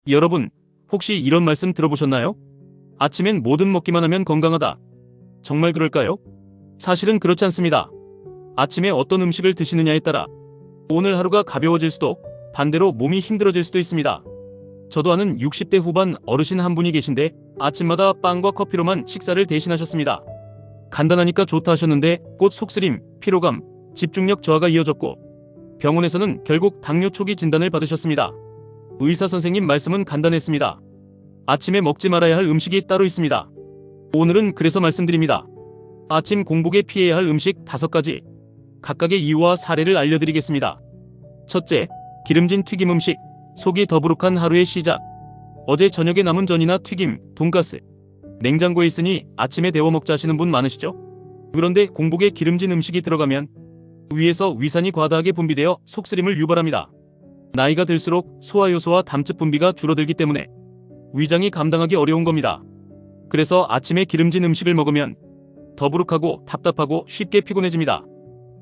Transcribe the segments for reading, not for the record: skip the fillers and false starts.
여러분, 혹시 이런 말씀 들어보셨나요? 아침엔 뭐든 먹기만 하면 건강하다. 정말 그럴까요? 사실은 그렇지 않습니다. 아침에 어떤 음식을 드시느냐에 따라 오늘 하루가 가벼워질 수도 반대로 몸이 힘들어질 수도 있습니다. 저도 아는 60대 후반 어르신 한 분이 계신데 아침마다 빵과 커피로만 식사를 대신하셨습니다. 간단하니까 좋다 하셨는데 곧 속쓰림, 피로감, 집중력 저하가 이어졌고 병원에서는 결국 당뇨 초기 진단을 받으셨습니다. 의사 선생님 말씀은 간단했습니다. 아침에 먹지 말아야 할 음식이 따로 있습니다. 오늘은 그래서 말씀드립니다. 아침 공복에 피해야 할 음식 5가지. 각각의 이유와 사례를 알려드리겠습니다. 첫째, 기름진 튀김 음식. 속이 더부룩한 하루의 시작. 어제 저녁에 남은 전이나 튀김, 돈가스, 냉장고에 있으니 아침에 데워 먹자 하시는 분 많으시죠? 그런데 공복에 기름진 음식이 들어가면 위에서 위산이 과다하게 분비되어 속쓰림을 유발합니다. 나이가 들수록 소화효소와 담즙 분비가 줄어들기 때문에 위장이 감당하기 어려운 겁니다. 그래서 아침에 기름진 음식을 먹으면 더부룩하고 답답하고 쉽게 피곤해집니다.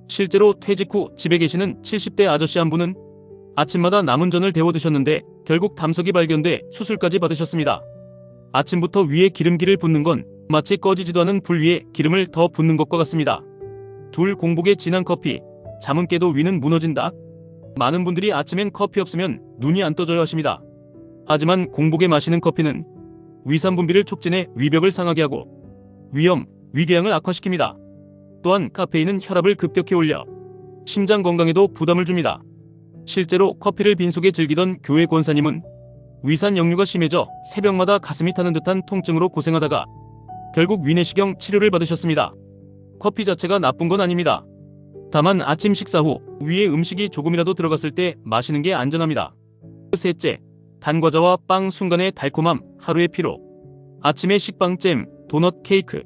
실제로 퇴직 후 집에 계시는 70대 아저씨 한 분은 아침마다 남은 전을 데워 드셨는데 결국 담석이 발견돼 수술까지 받으셨습니다. 아침부터 위에 기름기를 붓는 건 마치 꺼지지도 않은 불 위에 기름을 더 붓는 것과 같습니다. 둘, 공복에 진한 커피. 잠은 깨도 위는 무너진다. 많은 분들이 아침엔 커피 없으면 눈이 안 떠져요 하십니다. 하지만 공복에 마시는 커피는 위산 분비를 촉진해 위벽을 상하게 하고 위염, 위궤양을 악화시킵니다. 또한 카페인은 혈압을 급격히 올려 심장 건강에도 부담을 줍니다. 실제로 커피를 빈속에 즐기던 교회 권사님은 위산 역류가 심해져 새벽마다 가슴이 타는 듯한 통증으로 고생하다가 결국 위내시경 치료를 받으셨습니다. 커피 자체가 나쁜 건 아닙니다. 다만 아침 식사 후 위에 음식이 조금이라도 들어갔을 때 마시는 게 안전합니다. 셋째, 단과자와 빵 순간의 달콤함, 하루의 피로. 아침에 식빵, 잼, 도넛, 케이크.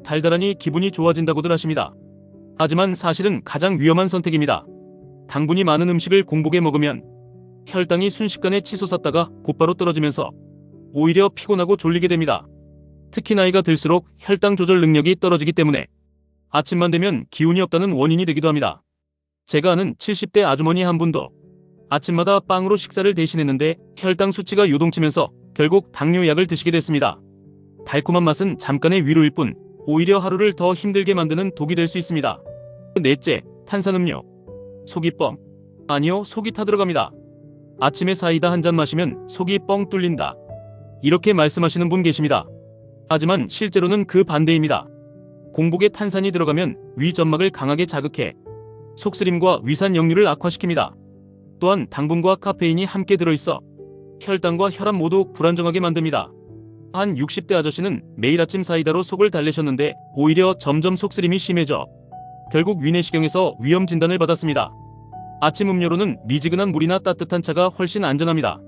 달달하니 기분이 좋아진다고들 하십니다. 하지만 사실은 가장 위험한 선택입니다. 당분이 많은 음식을 공복에 먹으면 혈당이 순식간에 치솟았다가 곧바로 떨어지면서 오히려 피곤하고 졸리게 됩니다. 특히 나이가 들수록 혈당 조절 능력이 떨어지기 때문에 아침만 되면 기운이 없다는 원인이 되기도 합니다. 제가 아는 70대 아주머니 한 분도 아침마다 빵으로 식사를 대신했는데 혈당 수치가 요동치면서 결국 당뇨약을 드시게 됐습니다. 달콤한 맛은 잠깐의 위로일 뿐 오히려 하루를 더 힘들게 만드는 독이 될 수 있습니다. 넷째, 탄산음료. 속이 뻥. 아니요, 속이 타들어갑니다. 아침에 사이다 한 잔 마시면 속이 뻥 뚫린다. 이렇게 말씀하시는 분 계십니다. 하지만 실제로는 그 반대입니다. 공복에 탄산이 들어가면 위 점막을 강하게 자극해 속쓰림과 위산 역류를 악화시킵니다. 또한 당분과 카페인이 함께 들어있어 혈당과 혈압 모두 불안정하게 만듭니다. 한 60대 아저씨는 매일 아침 사이다로 속을 달래셨는데 오히려 점점 속쓰림이 심해져 결국 위내시경에서 위험 진단을 받았습니다. 아침 음료로는 미지근한 물이나 따뜻한 차가 훨씬 안전합니다.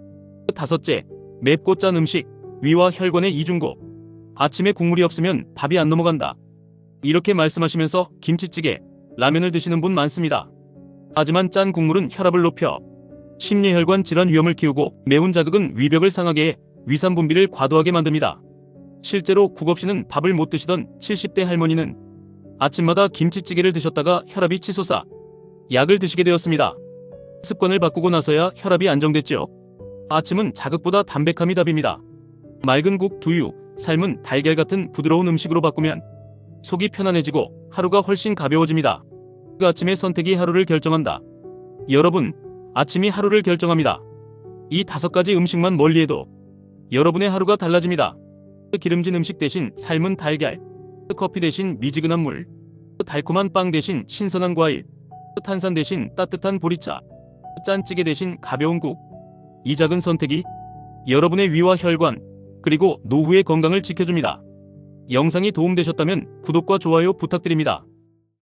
다섯째, 맵고 짠 음식. 위와 혈관의 이중고. 아침에 국물이 없으면 밥이 안 넘어간다. 이렇게 말씀하시면서 김치찌개, 라면을 드시는 분 많습니다. 하지만 짠 국물은 혈압을 높여 심뇌혈관 질환 위험을 키우고 매운 자극은 위벽을 상하게 해 위산 분비를 과도하게 만듭니다. 실제로 국 없이는 밥을 못 드시던 70대 할머니는 아침마다 김치찌개를 드셨다가 혈압이 치솟아 약을 드시게 되었습니다. 습관을 바꾸고 나서야 혈압이 안정됐죠. 아침은 자극보다 담백함이 답입니다. 맑은 국, 두유, 삶은 달걀 같은 부드러운 음식으로 바꾸면 속이 편안해지고 하루가 훨씬 가벼워집니다. 그 아침의 선택이 하루를 결정한다. 여러분, 아침이 하루를 결정합니다. 이 5가지 음식만 멀리해도 여러분의 하루가 달라집니다. 기름진 음식 대신 삶은 달걀, 커피 대신 미지근한 물, 달콤한 빵 대신 신선한 과일, 탄산 대신 따뜻한 보리차, 짠찌개 대신 가벼운 국. 이 작은 선택이 여러분의 위와 혈관, 그리고 노후의 건강을 지켜줍니다. 영상이 도움되셨다면 구독과 좋아요 부탁드립니다.